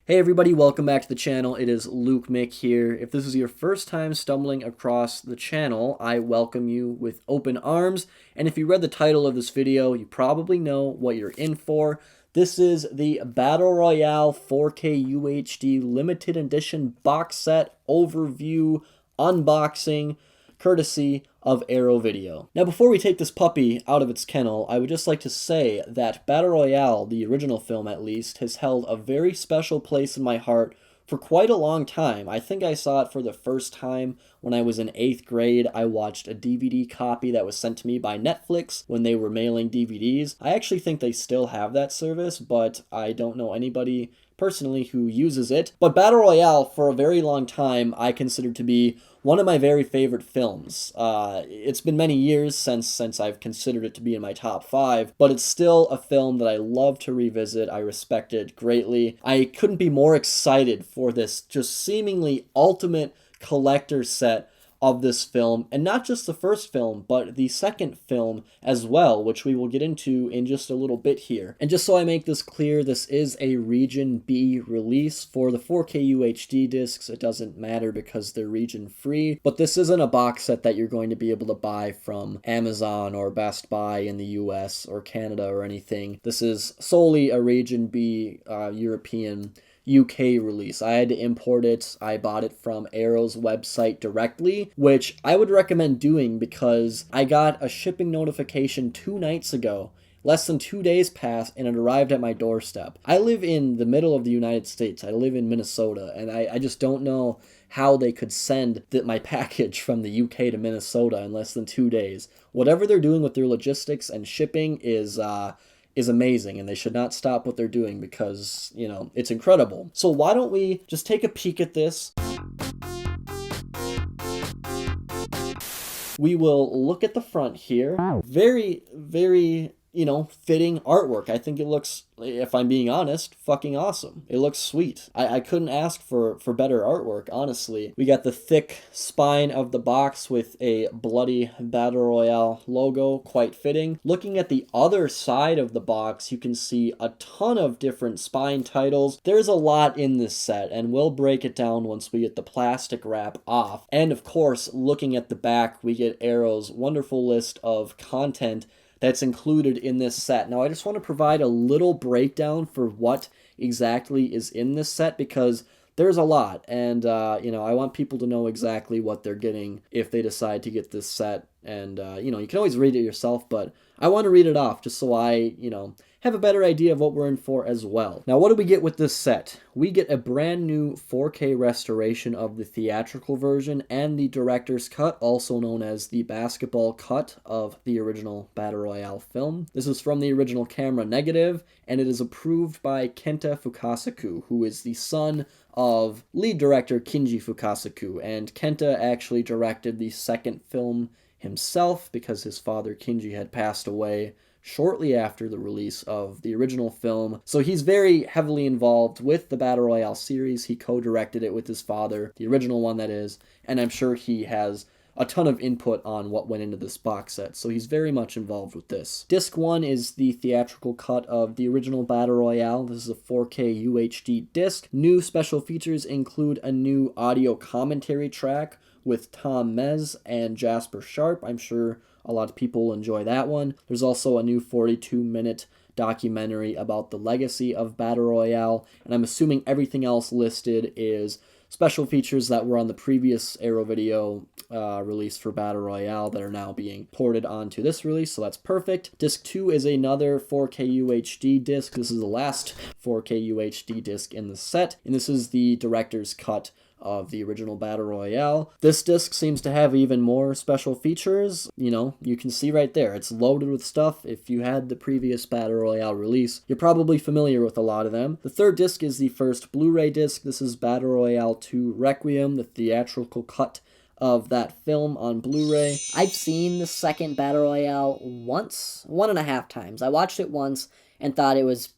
Hey everybody, welcome back to the channel. It is Luke Mick here. If this is your first time stumbling across the channel, I welcome you with open arms. And if you read the title of this video, you probably know what you're in for. This is the Battle Royale 4K UHD limited edition box set overview unboxing courtesy of Arrow Video. Now before we take this puppy out of its kennel, I would just like to say that Battle Royale, the original film at least, has held a very special place in my heart for quite a long time. I think I saw it for the first time when I was in 8th grade. I watched a DVD copy that was sent to me by Netflix when they were mailing DVDs. I actually think they still have that service, but I don't know anybody personally who uses it. But Battle Royale, for a very long time, I considered to be one of my very favorite films. It's been many years since I've considered it to be in my top 5, but it's still a film that I love to revisit. I respect it greatly. I couldn't be more excited for this just seemingly ultimate collector set of this film, and not just the first film, but the second film as well, which we will get into in just a little bit here. And just so I make this clear, this is a Region B release. For the 4K UHD discs, it doesn't matter because they're region free, but this isn't a box set that you're going to be able to buy from Amazon or Best Buy in the US or Canada or anything. This is solely a Region B European UK release. I had to import it. I bought it from Arrow's website directly, which I would recommend doing because I got a shipping notification 2 nights ago. Less than 2 days passed and it arrived at my doorstep. I live in the middle of the United States. I live in Minnesota, and I just don't know how they could send my package from the UK to Minnesota in less than 2 days. Whatever they're doing with their logistics and shipping is amazing, and they should not stop what they're doing because, you know, it's incredible. So why don't we just take a peek at this? We will look at the front here. Very, very, fitting artwork. I think it looks, if I'm being honest, fucking awesome. It looks sweet. I couldn't ask for better artwork, honestly. We got the thick spine of the box with a bloody Battle Royale logo, quite fitting. Looking at the other side of the box, you can see a ton of different spine titles. There's a lot in this set, and we'll break it down once we get the plastic wrap off. And of course, looking at the back, we get Arrow's wonderful list of content that's included in this set. Now, I just want to provide a little breakdown for what exactly is in this set because there's a lot, and I want people to know exactly what they're getting if they decide to get this set. And you can always read it yourself, but I want to read it off just so I have a better idea of what we're in for as well. Now, what do we get with this set? We get a brand new 4K restoration of the theatrical version and the director's cut, also known as the basketball cut of the original Battle Royale film. This is from the original camera negative, and it is approved by Kenta Fukasaku, who is the son of lead director Kinji Fukasaku, and Kenta actually directed the second film himself because his father Kinji had passed away shortly after the release of the original film. So he's very heavily involved with the Battle Royale series. He co-directed it with his father, the original one that is, and I'm sure he has a ton of input on what went into this box set, so he's very much involved with this. Disc 1 is the theatrical cut of the original Battle Royale. This is a 4K UHD disc. New special features include a new audio commentary track with Tom Mez and Jasper Sharp. I'm sure a lot of people will enjoy that one. There's also a new 42-minute documentary about the legacy of Battle Royale, and I'm assuming everything else listed is special features that were on the previous Arrow Video release for Battle Royale that are now being ported onto this release, so that's perfect. Disc 2 is another 4K UHD disc. This is the last 4K UHD disc in the set, and this is the director's cut of the original Battle Royale. This disc seems to have even more special features. You can see right there, it's loaded with stuff. If you had the previous Battle Royale release, you're probably familiar with a lot of them. The third disc is the first Blu-ray disc. This is Battle Royale 2 Requiem, the theatrical cut of that film on Blu-ray. I've seen the second Battle Royale once, 1.5 times. I watched it once and thought it was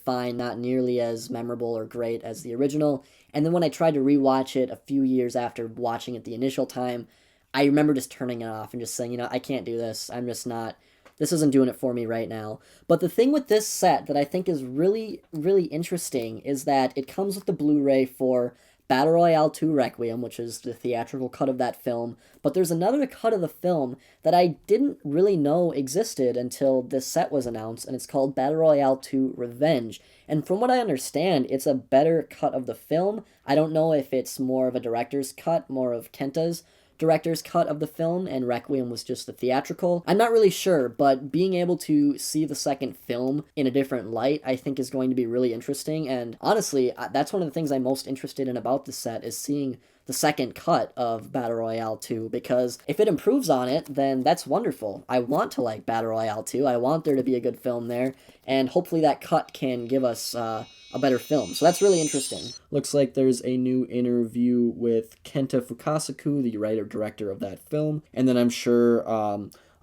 fine, not nearly as memorable or great as the original. And then when I tried to rewatch it a few years after watching it the initial time, I remember just turning it off and just saying, I can't do this. I'm just not this isn't doing it for me right now. But the thing with this set that I think is really, really interesting is that it comes with the Blu-ray for Battle Royale 2 Requiem, which is the theatrical cut of that film, but there's another cut of the film that I didn't really know existed until this set was announced, and it's called Battle Royale 2 Revenge. And from what I understand, it's a better cut of the film. I don't know if it's more of a director's cut, more of Kenta's director's cut of the film, and Requiem was just the theatrical. I'm not really sure, but being able to see the second film in a different light, I think is going to be really interesting, and honestly, that's one of the things I'm most interested in about the set, is seeing the second cut of Battle Royale 2, because if it improves on it, then that's wonderful. I want to like Battle Royale 2, I want there to be a good film there, and hopefully that cut can give us a better film. So that's really interesting. Looks like there's a new interview with Kenta Fukasaku, the writer-director of that film, and then I'm sure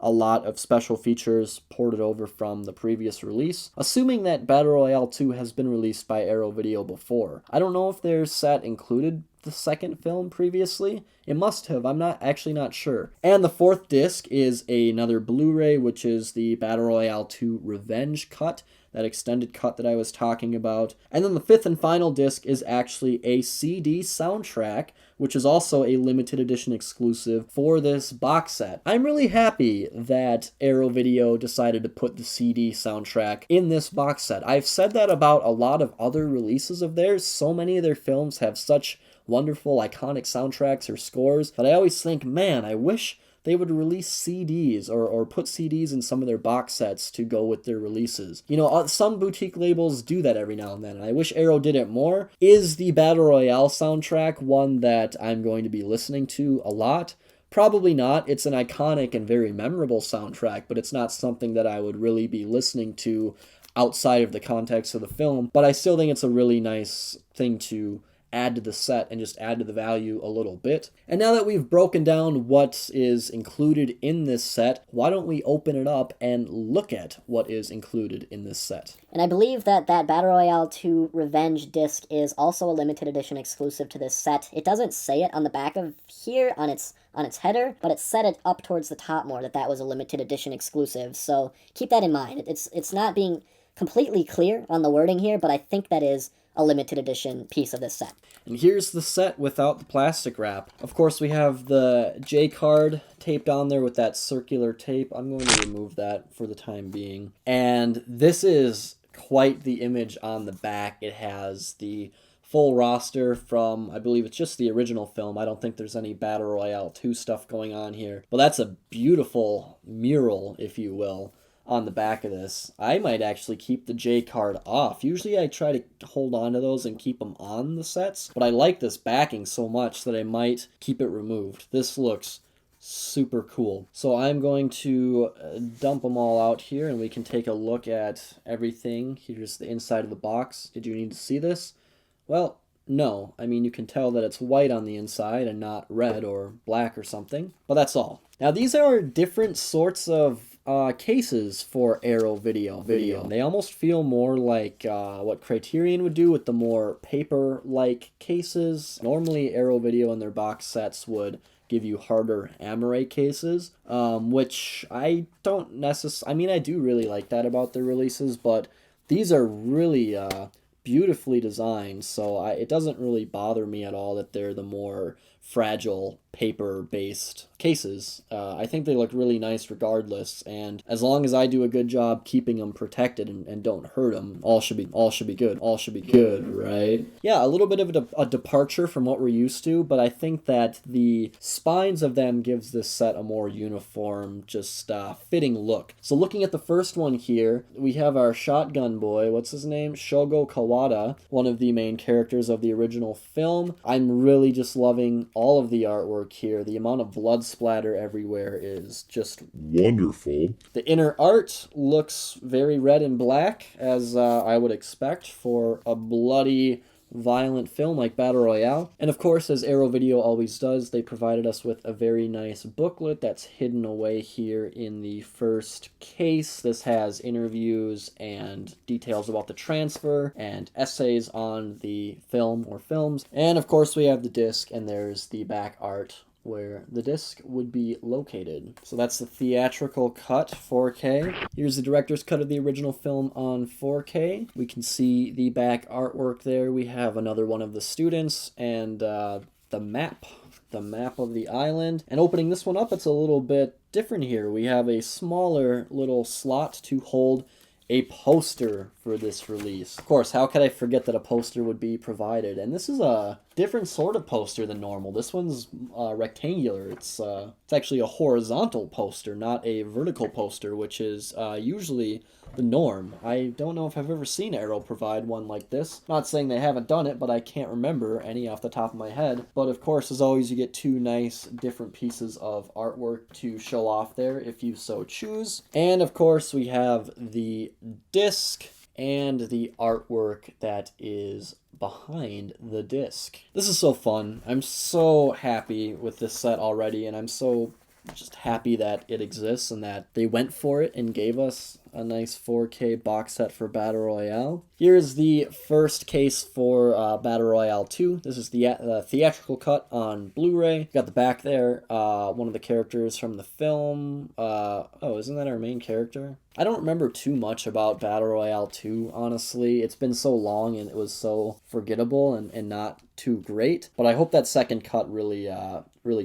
a lot of special features ported over from the previous release, assuming that Battle Royale 2 has been released by Arrow Video before. I don't know if their set included the second film previously. It must have. I'm actually not sure. And the fourth disc is another Blu-ray, which is the Battle Royale 2 Revenge cut, that extended cut that I was talking about. And then the fifth and final disc is actually a CD soundtrack, which is also a limited edition exclusive for this box set. I'm really happy that Arrow Video decided to put the CD soundtrack in this box set. I've said that about a lot of other releases of theirs. So many of their films have such wonderful, iconic soundtracks or scores, but I always think, man, I wish they would release CDs or put CDs in some of their box sets to go with their releases. You know, some boutique labels do that every now and then, and I wish Arrow did it more. Is the Battle Royale soundtrack one that I'm going to be listening to a lot? Probably not. It's an iconic and very memorable soundtrack, but it's not something that I would really be listening to outside of the context of the film. But I still think it's a really nice thing to add to the set and just add to the value a little bit. And now that we've broken down what is included in this set, why don't we open it up and look at what is included in this set? And I believe that Battle Royale 2 Revenge disc is also a limited edition exclusive to this set. It doesn't say it on the back of here on its header, but it set it up towards the top more that was a limited edition exclusive. So keep that in mind. It's not being completely clear on the wording here, but I think that is a limited edition piece of this set. And here's the set without the plastic wrap. Of course, we have the J card taped on there with that circular tape. I'm going to remove that for the time being. And this is quite the image on the back. It has the full roster from, I believe it's just the original film. I don't think there's any Battle Royale 2 stuff going on here. But that's a beautiful mural, if you will, on the back of this. I might actually keep the J card off. Usually I try to hold on to those and keep them on the sets, but I like this backing so much that I might keep it removed. This looks super cool. So I'm going to dump them all out here and we can take a look at everything. Here's the inside of the box. Did you need to see this? Well, no. I mean, you can tell that it's white on the inside and not red or black or something, but that's all. Now these are different sorts of cases for Arrow Video. They almost feel more like what Criterion would do with the more paper-like cases. Normally, Arrow Video in their box sets would give you harder Amaray cases, which I don't necessarily... I mean, I do really like that about their releases, but these are really beautifully designed, so it doesn't really bother me at all that they're the more fragile paper-based cases. I think they look really nice regardless, and as long as I do a good job keeping them protected and don't hurt them, all should be good, right? Yeah, a little bit of a departure from what we're used to, but I think that the spines of them gives this set a more uniform, just fitting look. So looking at the first one here, we have our shotgun boy, what's his name? Shogo Kawada, one of the main characters of the original film. I'm really just loving all of the artwork here. The amount of blood splatter everywhere is just wonderful. The inner art looks very red and black, as I would expect for a bloody, violent film like Battle Royale. And of course, as Arrow Video always does, they provided us with a very nice booklet that's hidden away here in the first case. This has interviews and details about the transfer and essays on the film or films. And of course, we have the disc, and there's the back art where the disc would be located. So that's the theatrical cut, 4K. Here's the director's cut of the original film on 4K. We can see the back artwork there. We have another one of the students and the map of the island. And opening this one up, it's a little bit different here. We have a smaller little slot to hold a poster for this release. Of course, how could I forget that a poster would be provided? And this is a different sort of poster than normal. This one's rectangular. It's actually a horizontal poster, not a vertical poster, which is usually the norm. I don't know if I've ever seen Arrow provide one like this. Not saying they haven't done it, but I can't remember any off the top of my head. But of course, as always, you get two nice different pieces of artwork to show off there if you so choose. And of course, we have the disc and the artwork that is behind the disc. This is so fun. I'm so happy with this set already, and I'm so just happy that it exists and that they went for it and gave us a nice 4K box set for Battle Royale. Here's the first case for Battle Royale 2. This is the theatrical cut on Blu-ray. Got the back there. One of the characters from the film. Oh, isn't that our main character? I don't remember too much about Battle Royale 2, honestly. It's been so long and it was so forgettable and not too great. But I hope that second cut really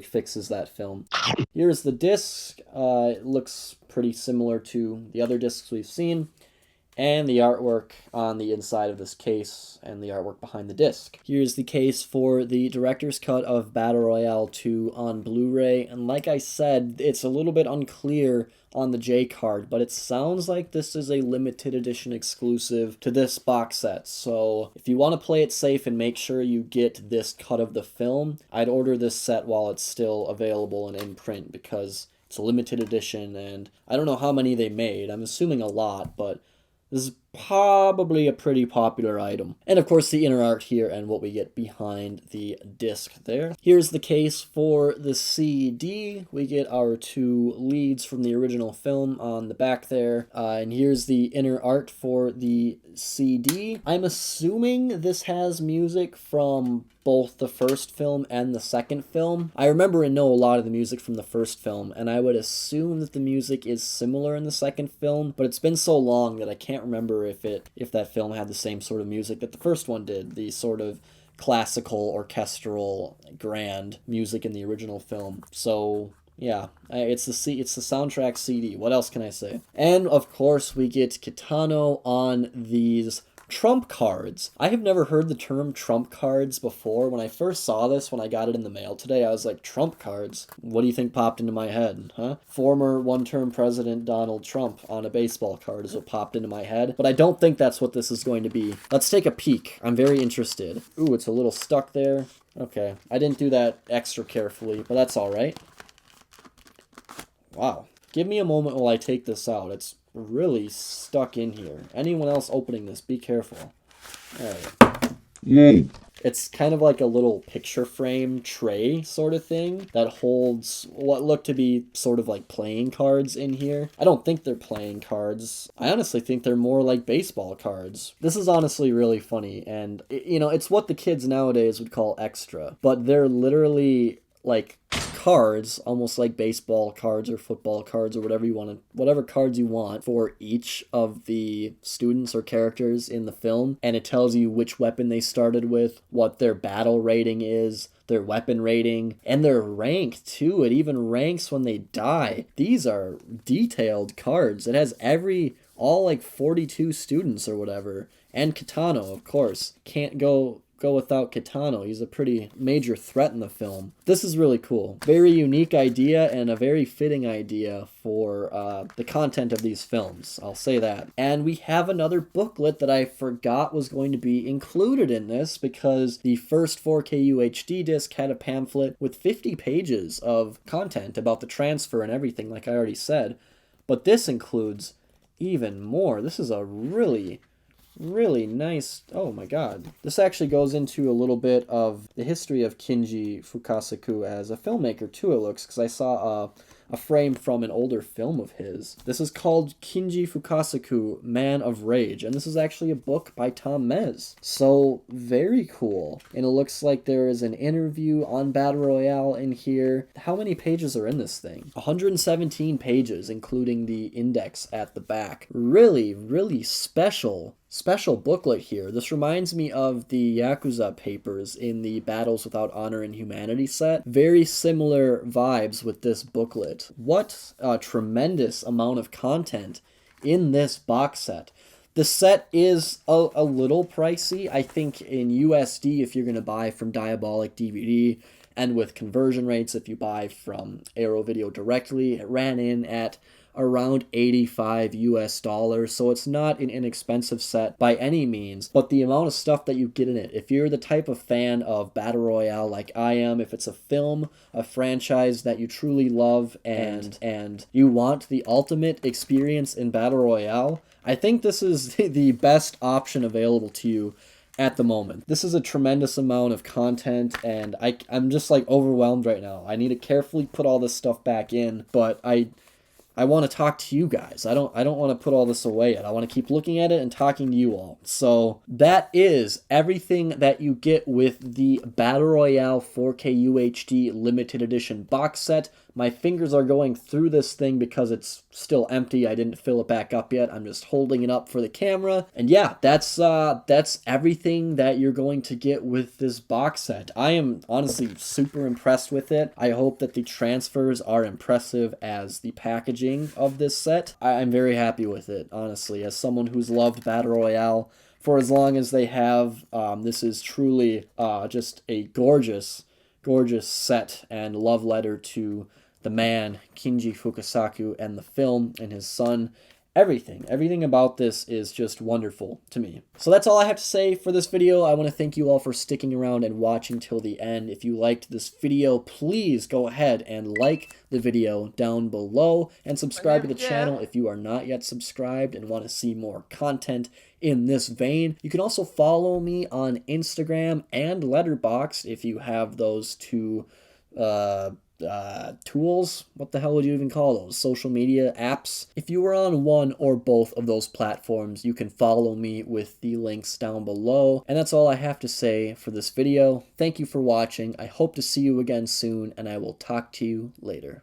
fixes that film. Here's the disc. It looks pretty similar to the other discs we've seen, and the artwork on the inside of this case and the artwork behind the disc. Here's the case for the director's cut of Battle Royale 2 on Blu-ray, and like I said, it's a little bit unclear on the J card, but it sounds like this is a limited edition exclusive to this box set. So if you want to play it safe and make sure you get this cut of the film, I'd order this set while it's still available and in print, because it's a limited edition, and I don't know how many they made. I'm assuming a lot, but this is probably a pretty popular item. And of course the inner art here and what we get behind the disc there. Here's the case for the CD. We get our two leads from the original film on the back there. And here's the inner art for the CD. I'm assuming this has music from both the first film and the second film. I remember and know a lot of the music from the first film, and I would assume that the music is similar in the second film, but it's been so long that I can't remember if that film had the same sort of music that the first one did, the sort of classical, orchestral, grand music in the original film. So yeah, it's the soundtrack CD. What else can I say? And of course, we get Kitano on these trump cards. I have never heard the term trump cards before. When I first saw this, when I got it in the mail today, I was like, trump cards? What do you think popped into my head, huh? Former one-term president Donald Trump on a baseball card is what popped into my head, but I don't think that's what this is going to be. Let's take a peek. I'm very interested. Ooh, it's a little stuck there. Okay, I didn't do that extra carefully, but that's all right. Wow. Give me a moment while I take this out. It's really stuck in here. Anyone else opening this, be careful. Alright. It's kind of like a little picture frame tray sort of thing that holds what look to be sort of like playing cards in here. I don't think they're playing cards. I honestly think they're more like baseball cards. This is honestly really funny, and you know, it's what the kids nowadays would call extra, but they're literally like cards, almost like baseball cards or football cards or whatever cards you want for each of the students or characters in the film, and it tells you which weapon they started with, what their battle rating is, their weapon rating, and their rank too. It even ranks when they die. These are detailed cards. It has all like 42 students or whatever, and Kitano, of course. Can't go without Kitano. He's a pretty major threat in the film. This is really cool. Very unique idea and a very fitting idea for the content of these films. I'll say that. And we have another booklet that I forgot was going to be included in this, because the first 4K UHD disc had a pamphlet with 50 pages of content about the transfer and everything, like I already said. But this includes even more. This is a really nice. Oh my god. This actually goes into a little bit of the history of Kinji Fukasaku as a filmmaker too, it looks, because I saw a frame from an older film of his. This is called Kinji Fukasaku, Man of Rage, and this is actually a book by Tom Mez. So, very cool. And it looks like there is an interview on Battle Royale in here. How many pages are in this thing? 117 pages, including the index at the back. Really, really special booklet here. This reminds me of the Yakuza papers in the Battles Without Honor and Humanity set. Very similar vibes with this booklet. What a tremendous amount of content in this box set. The set is a little pricey. I think in USD, if you're going to buy from Diabolic DVD, and with conversion rates, if you buy from Arrow Video directly, it ran in at around $85 US, so it's not an inexpensive set by any means, but the amount of stuff that you get in it, if you're the type of fan of Battle Royale like I am, if it's a film, a franchise that you truly love, and you want the ultimate experience in Battle Royale, I think this is the best option available to you at the moment. This is a tremendous amount of content, and I'm just like overwhelmed right now. I need to carefully put all this stuff back in, but I want to talk to you guys. I don't want to put all this away yet. I want to keep looking at it and talking to you all. So that is everything that you get with the Battle Royale 4K UHD limited edition box set. My fingers are going through this thing because it's still empty. I didn't fill it back up yet. I'm just holding it up for the camera. And yeah, that's everything that you're going to get with this box set. I am honestly super impressed with it. I hope that the transfers are impressive as the packaging of this set. I'm very happy with it, honestly. As someone who's loved Battle Royale for as long as they have, this is truly just a gorgeous set and love letter to the man, Kinji Fukasaku, and the film and his son. Everything about this is just wonderful to me. So that's all I have to say for this video. I want to thank you all for sticking around and watching till the end. If you liked this video, please go ahead and like the video down below and subscribe to the channel if you are not yet subscribed and want to see more content in this vein. You can also follow me on Instagram and Letterboxd if you have those two tools. What the hell would you even call those? Social media apps. If you are on one or both of those platforms, you can follow me with the links down below. And that's all I have to say for this video. Thank you for watching. I hope to see you again soon, and I will talk to you later.